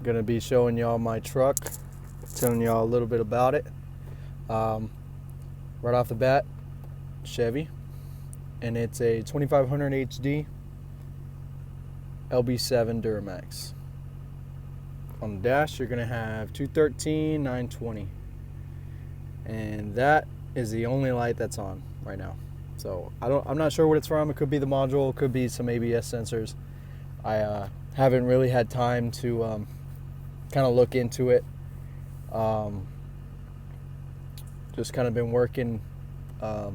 Gonna be showing y'all my truck, telling y'all a little bit about it. Right off the bat, Chevy, and it's a 2500 HD LB7 Duramax. On the dash, you're gonna have 213 920, and that is the only light that's on right now. So I'm not sure what it's from. It could be the module, it could be some ABS sensors. I haven't really had time to kind of look into it. Just kind of been working a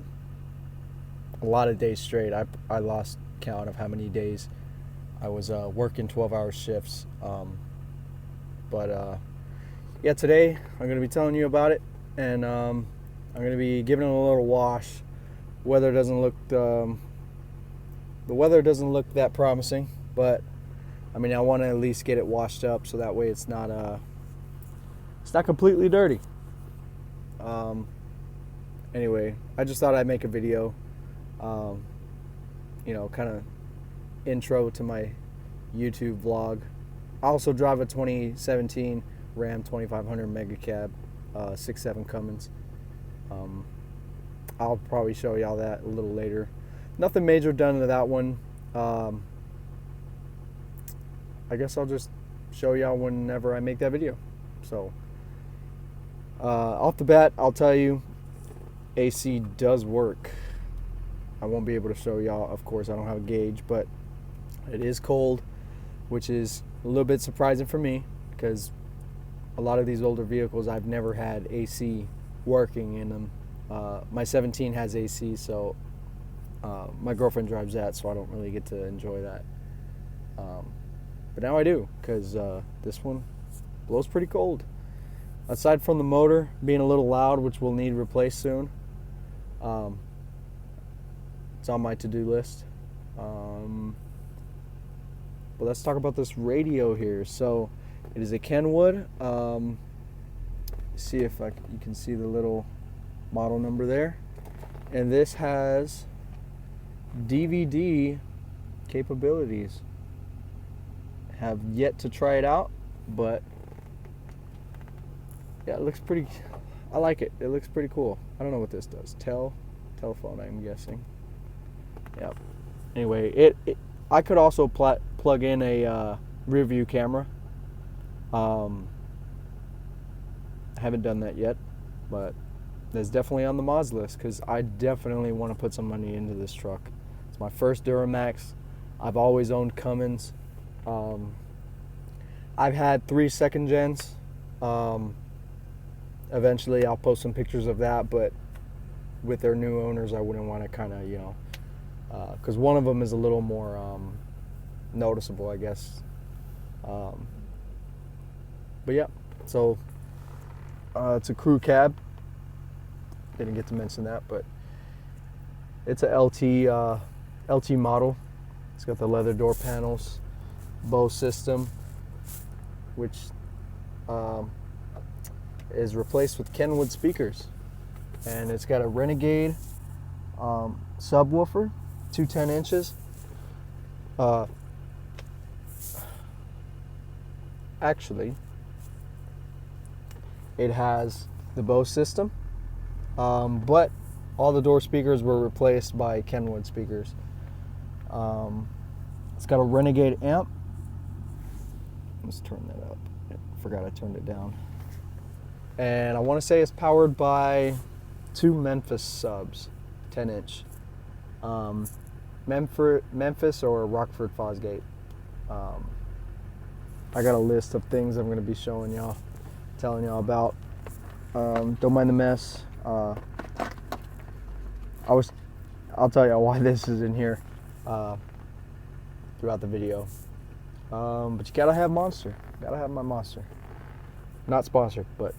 lot of days straight. I lost count of how many days I was working 12-hour shifts. Yeah, today I'm going to be telling you about it, and I'm going to be giving it a little wash. The weather doesn't look that promising, but I mean, I want to at least get it washed up so that way it's not completely dirty. Anyway, I just thought I'd make a video, you know, kind of intro to my YouTube vlog. I also drive a 2017 Ram 2500 Mega Cab 6.7 Cummins. I'll probably show y'all that a little later. Nothing major done to that one. I guess I'll just show y'all whenever I make that video. So off the bat, I'll tell you, AC does work. I won't be able to show y'all, of course, I don't have a gauge, but it is cold, which is a little bit surprising for me because a lot of these older vehicles, I've never had AC working in them. My 17 has AC, so my girlfriend drives that, so I don't really get to enjoy that. But now I do, because this one blows pretty cold. Aside from the motor being a little loud, which will need replaced soon, it's on my to-do list. But let's talk about this radio here. So it is a Kenwood. See if you can see the little model number there. And this has DVD capabilities. Have yet to try it out, but yeah, it looks pretty, I like it. It looks pretty cool. I don't know what this does. Telephone, I'm guessing. Yep. Anyway, I could also plug in a rear view camera. I haven't done that yet, but that's definitely on the mods list because I definitely want to put some money into this truck. It's my first Duramax. I've always owned Cummins. I've had 3 second gens. Eventually I'll post some pictures of that, but with their new owners I wouldn't want to kind of, you know, because one of them is a little more noticeable, I guess. But yeah, so it's a crew cab. Didn't get to mention that, but it's a LT model. It's got the leather door panels, Bose system, which is replaced with Kenwood speakers, and it's got a Renegade subwoofer, 210 inches. Actually, it has the Bose system, but all the door speakers were replaced by Kenwood speakers. It's got a Renegade amp. Let's turn that up. I forgot I turned it down. And I want to say it's powered by 2 Memphis subs, 10 inch. Memphis or Rockford Fosgate. I got a list of things I'm going to be showing y'all, telling y'all about. Don't mind the mess. I'll tell y'all why this is in here throughout the video. But you gotta have Monster. Gotta have my Monster. Not sponsored, but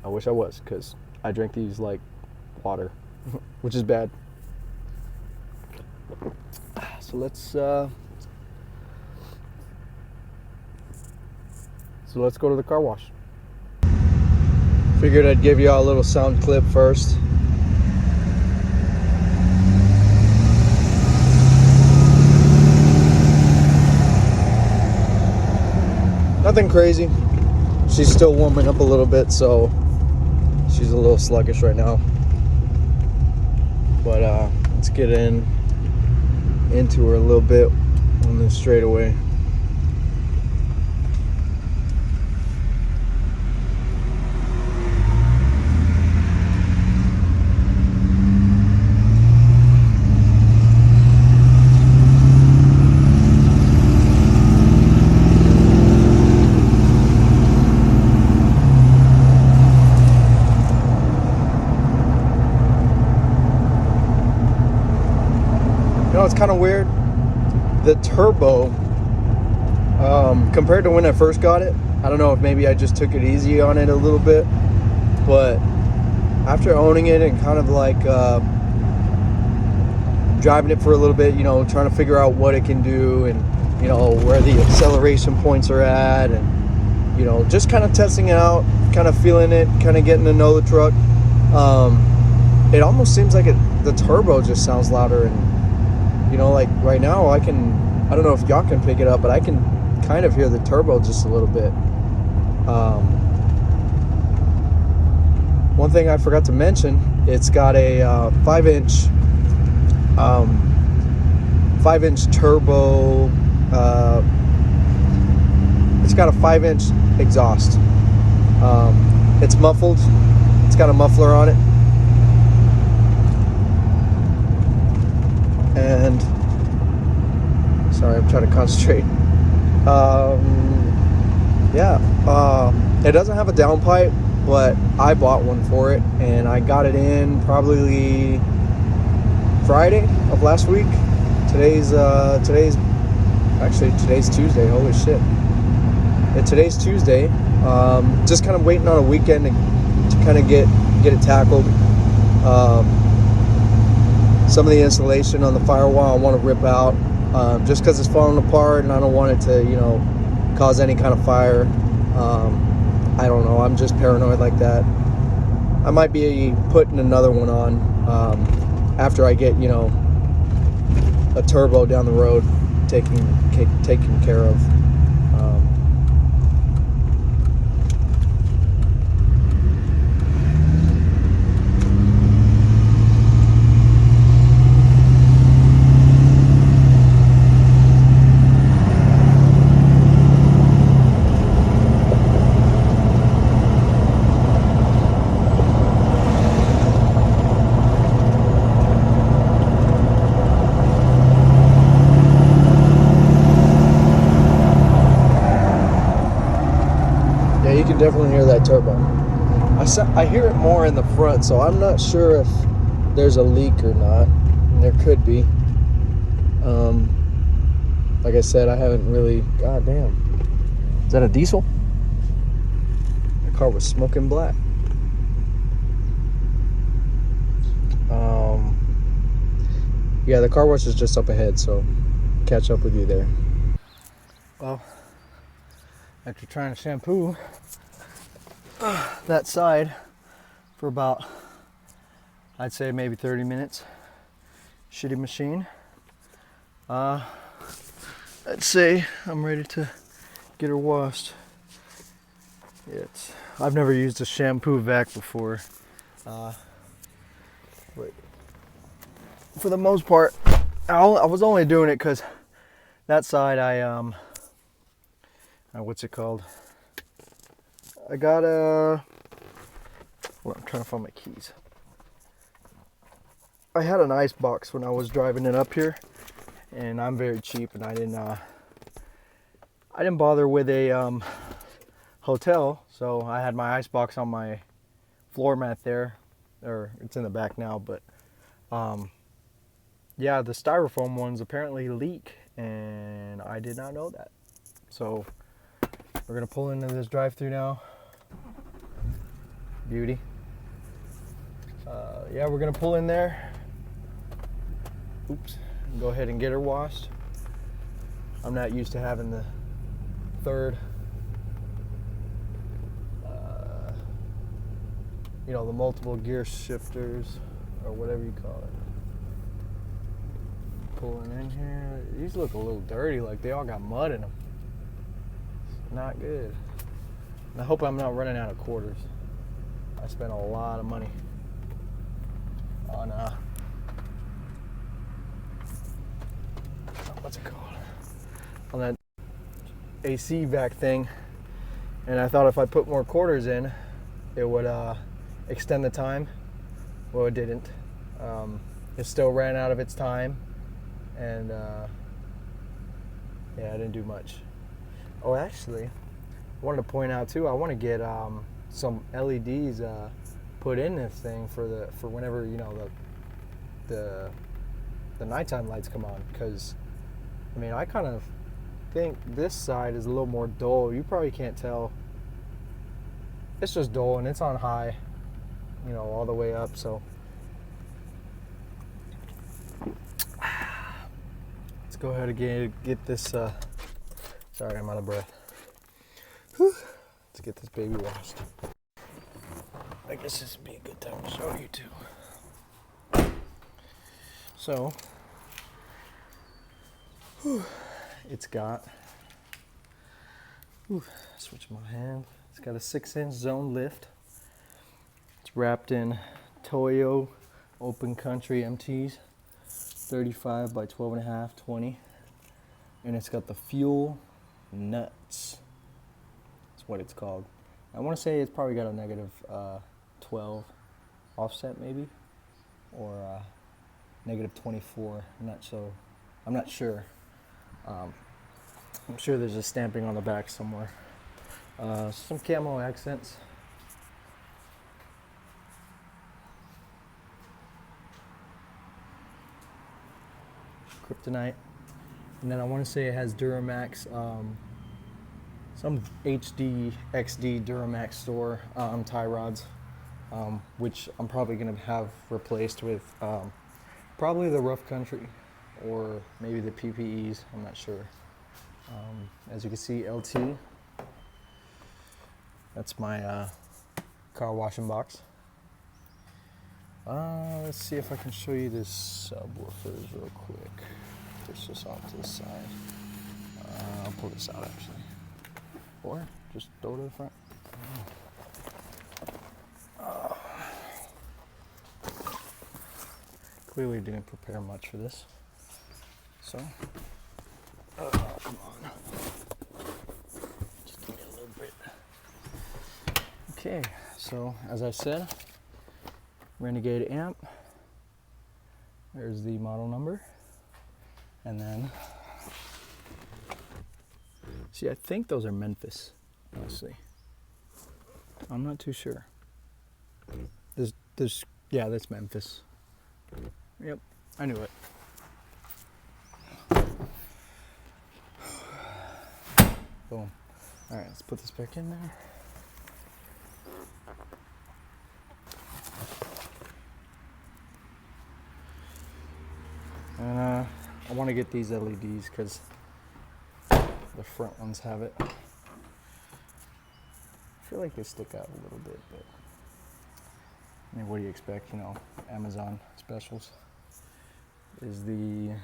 I wish I was, because I drink these like water, which is bad. So let's go to the car wash. Figured I'd give y'all a little sound clip first. Nothing crazy. She's still warming up a little bit, so she's a little sluggish right now. But let's get into her a little bit on this straightaway. You know, it's kind of weird. The turbo, compared to when I first got it, I don't know if maybe I just took it easy on it a little bit, but after owning it and kind of like driving it for a little bit, you know, trying to figure out what it can do and, you know, where the acceleration points are at, and, you know, just kind of testing it out, kind of feeling it, kind of getting to know the truck. It almost seems like the turbo just sounds louder. And you know, like right now I don't know if y'all can pick it up, but I can kind of hear the turbo just a little bit. One thing I forgot to mention, it's got a 5-inch turbo. It's got a 5-inch exhaust. It's muffled. It's got a muffler on it. And sorry, I'm trying to concentrate. It doesn't have a downpipe, but I bought one for it, and I got it in probably Friday of last week. Today's Tuesday. Holy shit! And today's Tuesday. Just kind of waiting on a weekend to kind of get it tackled. Some of the insulation on the firewall I want to rip out, just because it's falling apart, and I don't want it to, you know, cause any kind of fire. I don't know. I'm just paranoid like that. I might be putting another one on after I get, you know, a turbo down the road taken care of. You can definitely hear that turbo. I hear it more in the front, so I'm not sure if there's a leak or not. And there could be. Like I said, I haven't really. God damn. Is that a diesel? The car was smoking black. Yeah, the car wash is just up ahead, so catch up with you there. Well, after trying to shampoo that side for about, I'd say maybe 30 minutes, shitty machine, I'd say I'm ready to get her washed. I've never used a shampoo vac before, but for the most part, I was only doing it because that side what's it called? I got I'm trying to find my keys. I had an ice box when I was driving it up here, and I'm very cheap, and I didn't bother with a hotel, so I had my ice box on my floor mat there, or it's in the back now, but yeah, the styrofoam ones apparently leak, and I did not know that. So we're gonna pull into this drive-through now. Beauty. Yeah, we're gonna pull in there. Oops. And go ahead and get her washed. I'm not used to having the third, you know, the multiple gear shifters or whatever you call it. Pulling in here. These look a little dirty, like they all got mud in them. It's not good. And I hope I'm not running out of quarters. I spent a lot of money on what's it called? On that AC vac thing. And I thought if I put more quarters in, it would extend the time. Well, it didn't. It still ran out of its time. And yeah, I didn't do much. Oh, actually, I wanted to point out too, I want to get some LEDs put in this thing for whenever, you know, the nighttime lights come on, because I mean, I kind of think this side is a little more dull. You probably can't tell. It's just dull, and it's on high, you know, all the way up. So let's go ahead and get this. Sorry, I'm out of breath. Whew. Let's get this baby washed. I guess this would be a good time to show you too. So, it's got, switch my hand. It's got a 6-inch zone lift. It's wrapped in Toyo Open Country MTs, 35 by 12.5, 20. And it's got the fuel nuts. That's what it's called. I want to say it's probably got a negative 12 offset maybe, or negative 24. I'm not sure. I'm sure there's a stamping on the back somewhere. Some camo accents. Kryptonite. And then I want to say it has Duramax, some HD, XD Duramax store tie rods, which I'm probably going to have replaced with probably the Rough Country or maybe the PPEs. I'm not sure. As you can see, LT. That's my car washing box. Let's see if I can show you this subwoofers real quick. Push this off to the side. I'll pull this out actually. Or just throw it to the front. Clearly didn't prepare much for this. So, come on. Just give me a little bit. Okay, so as I said, Renegade amp. There's the model number. And then, see, I think those are Memphis, honestly. I'm not too sure. Yeah, that's Memphis. Yep, I knew it. Boom. All right, let's put this back in there. And I want to get these LEDs because the front ones have it. I feel like they stick out a little bit, but I mean, what do you expect? You know, Amazon specials is it's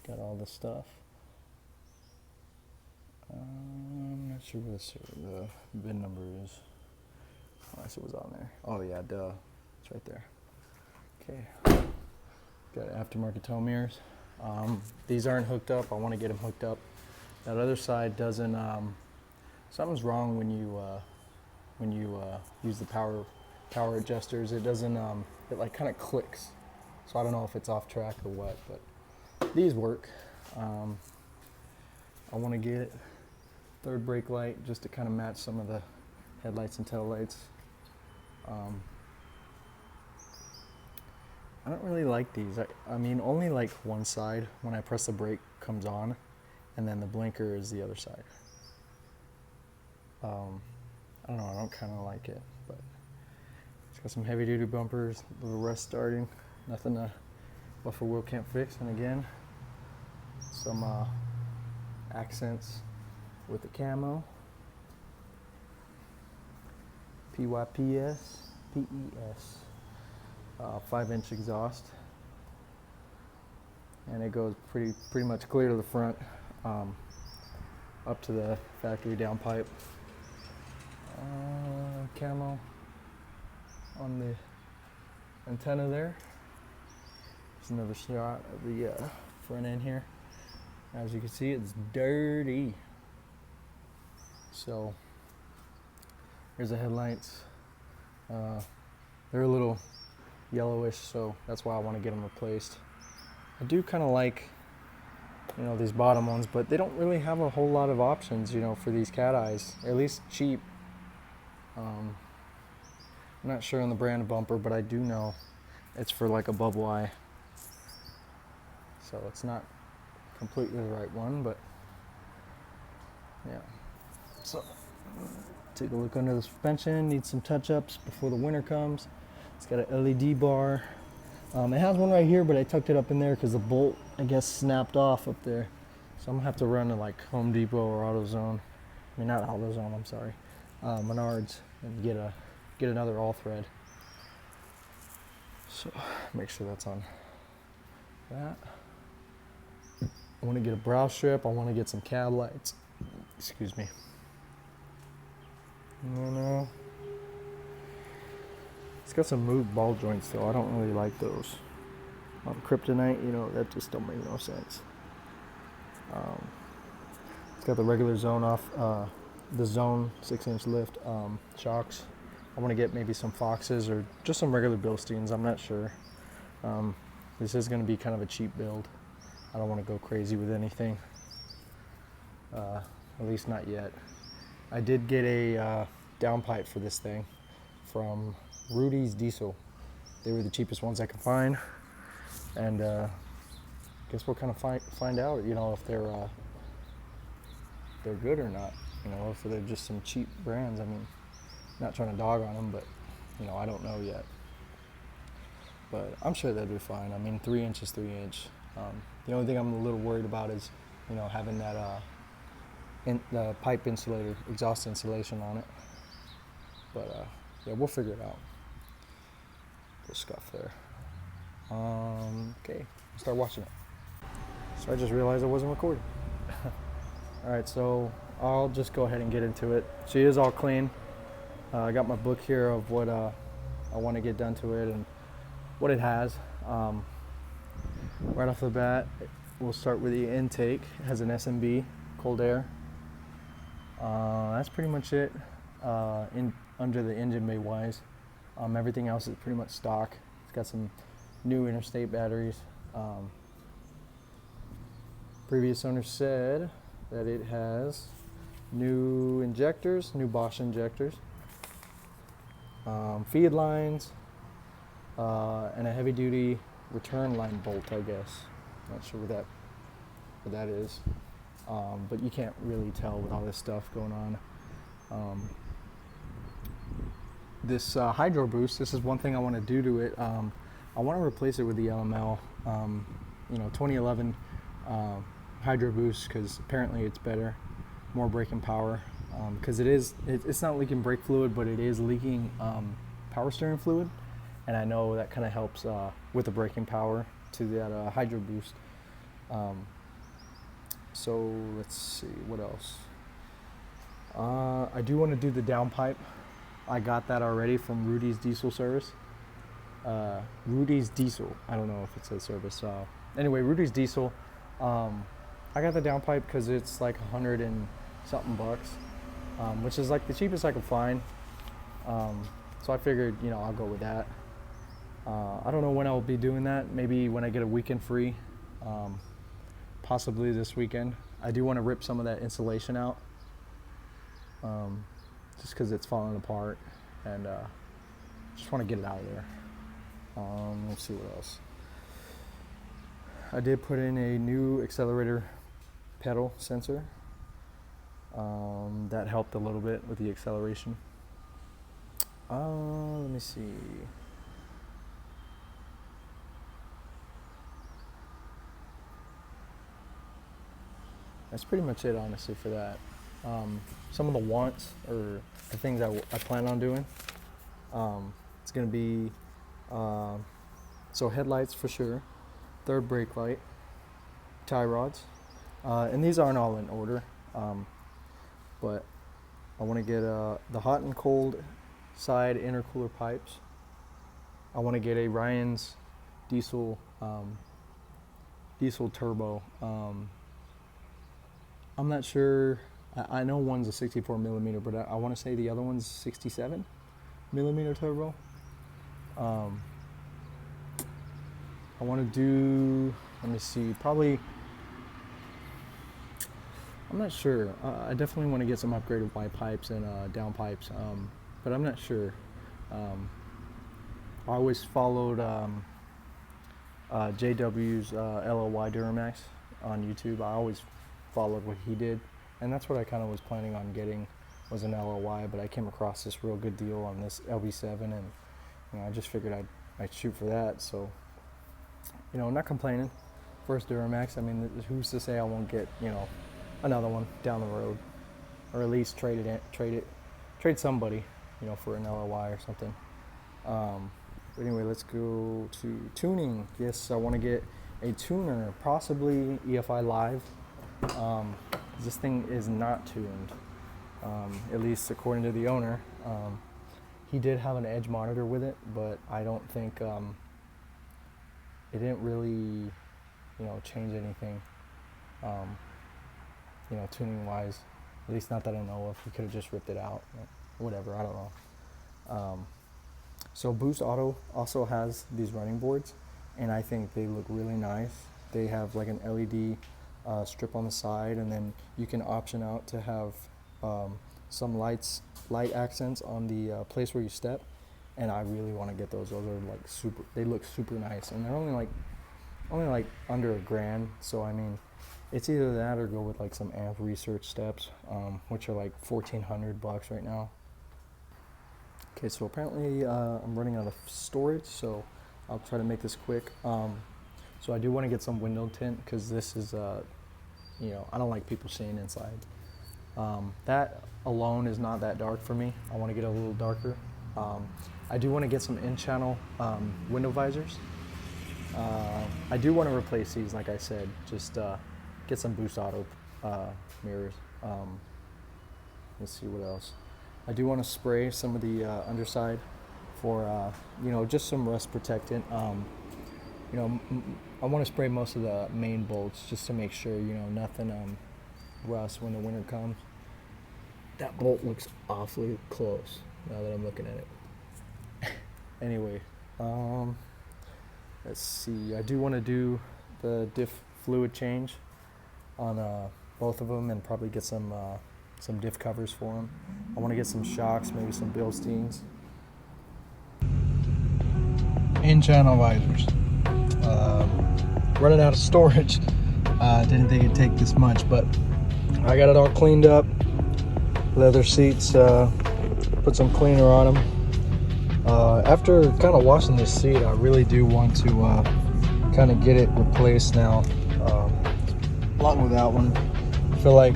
got all the stuff. I'm not sure what the VIN number is. Unless it was on there. Oh yeah, duh. It's right there. Okay. Got aftermarket tow mirrors. These aren't hooked up. I want to get them hooked up. That other side doesn't. Something's wrong when you use the power adjusters. It doesn't. It like kind of clicks. So I don't know if it's off track or what, but these work. I want to get third brake light just to kind of match some of the headlights and taillights. I don't really like these. I mean, only like one side when I press the brake comes on, and then the blinker is the other side. I don't know, I don't kind of like it, but it's got some heavy duty bumpers, a little rust starting, nothing a buffer wheel can't fix, and again, some accents with the camo, PYPS, PES. 5-inch exhaust, and it goes pretty much clear to the front. up to the factory downpipe. Camo on the antenna there. There's another shot of the front end here. As you can see, it's dirty. So here's the headlights. They're a little yellowish, so that's why I want to get them replaced. I do kind of like, you know, these bottom ones, but they don't really have a whole lot of options, you know, for these cat eyes, at least cheap. I'm not sure on the brand of bumper, but I do know it's for like a bubble eye. So it's not completely the right one, but yeah. So take a look under the suspension. Needs some touch-ups before the winter comes. It's got an LED bar. It has one right here, but I tucked it up in there because the bolt, I guess, snapped off up there. So I'm gonna have to run to like Home Depot or AutoZone. I mean, not AutoZone, I'm sorry. Menards, and get another all thread. So make sure that's on that. I want to get a brow strip. I want to get some cab lights. Excuse me. No. It's got some moved ball joints though. I don't really like those. On kryptonite, you know, that just don't make no sense. It's got the regular zone off, the zone 6-inch lift shocks. I want to get maybe some Foxes or just some regular Bilsteins. I'm not sure. This is going to be kind of a cheap build. I don't want to go crazy with anything. At least not yet. I did get a downpipe for this thing from Rudy's Diesel. They were the cheapest ones I could find, and guess we'll kind of find out, you know, if they're good or not. You know, if they're just some cheap brands. I mean, not trying to dog on them, but you know, I don't know yet. But I'm sure they'll do fine. I mean, 3 inches, 3-inch. The only thing I'm a little worried about is, you know, having that the pipe insulator, exhaust insulation on it. But yeah, we'll figure it out. The scuff there. Okay, start watching it. So I just realized I wasn't recording. All right, so I'll just go ahead and get into it. She is all clean. I got my book here of what I want to get done to it and what it has. Right off the bat, we'll start with the intake. It has an SMB, cold air. That's pretty much it. Under the engine bay wise, everything else is pretty much stock. It's got some new interstate batteries. Previous owner said that it has new injectors, new Bosch injectors, feed lines, and a heavy duty return line bolt, I guess. Not sure what that is. But you can't really tell with all this stuff going on. This hydro boost, this is one thing I want to do to it. I want to replace it with the LML, 2011 hydro boost, because apparently it's better, more braking power. Because it's not leaking brake fluid, but it is leaking power steering fluid, and I know that kind of helps with the braking power to that hydro boost. So let's see, what else? I do want to do the downpipe. I got that already from Rudy's Diesel Service. Rudy's Diesel, I don't know if it says service. Anyway, Rudy's Diesel. I got the downpipe because it's like $100 and something bucks, which is like the cheapest I could find. So I figured, you know, I'll go with that. I don't know when I'll be doing that. Maybe when I get a weekend free. Possibly this weekend. I do want to rip some of that insulation out, just because it's falling apart, and just want to get it out of there. Let's see what else. I did put in a new accelerator pedal sensor. That helped a little bit with the acceleration. Let me see. That's pretty much it, honestly, for that. Some of the wants, or the things I plan on doing, it's going to be, so headlights for sure, third brake light, tie rods, and these aren't all in order. but I want to get the hot and cold side intercooler pipes. I want to get a Ryan's diesel turbo. I'm not sure. I know one's a 64 millimeter, but I want to say the other one's 67 millimeter turbo. I want to do, let me see, probably, I'm not sure. I definitely want to get some upgraded Y pipes and down pipes, but I'm not sure. I always followed JW's LB7 Duramax on YouTube. I always followed what he did, and that's what I kind of was planning on getting, was an LB7, but I came across this real good deal on this LB7, and I just figured I'd shoot for that. So, not complaining. First Duramax. I mean, who's to say I won't get another one down the road, or at least trade somebody for an LB7 or something. But anyway, let's go to tuning. Yes, I want to get a tuner, possibly EFI Live. This thing is not tuned, at least according to the owner. He did have an edge monitor with it, but I don't think it didn't really, change anything, tuning wise. At least not that I know of. He could have just ripped it out. Whatever, I don't know. So Boost Auto also has these running boards, and I think they look really nice. They have like an LED strip on the side, and then you can option out to have some light accents on the place where you step, and I really want to get those. Those are like they look super nice, and they're only like under $1,000. So I mean, it's either that or go with like some amp research steps, which are like $1,400 right now. Okay, so apparently I'm running out of storage, so I'll try to make this quick. So I do want to get some window tint, because this is, I don't like people seeing inside. That alone is not that dark for me. I want to get a little darker. I do want to get some in-channel window visors. I do want to replace these, like I said, just get some Boost Auto mirrors. Let's see what else. I do want to spray some of the underside for, just some rust protectant. I want to spray most of the main bolts just to make sure, nothing rusts when the winter comes. That bolt looks awfully close now that I'm looking at it. Anyway, let's see. I do want to do the diff fluid change on both of them, and probably get some diff covers for them. I want to get some shocks, maybe some Bilsteins. In-channel visors. Running out of storage. Didn't think it'd take this much, but I got it all cleaned up. Leather seats, put some cleaner on them. After kind of washing this seat, I really do want to kind of get it replaced now. Along with that one, I feel like,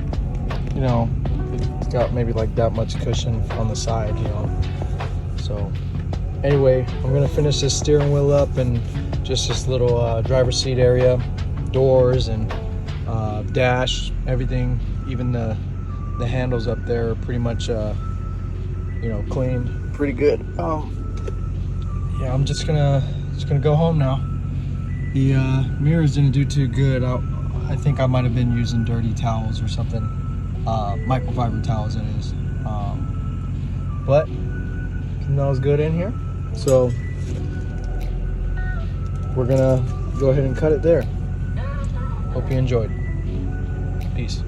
it's got maybe like that much cushion on the side, So anyway, I'm gonna finish this steering wheel up, and just this little driver's seat area, doors and dash, everything, even the handles up there are pretty much cleaned pretty good. Yeah, I'm just gonna go home now. The mirrors didn't do too good. I think I might have been using dirty towels or something, microfiber towels it is, but smells good in here, so we're gonna go ahead and cut it there. Hope you enjoyed. Peace.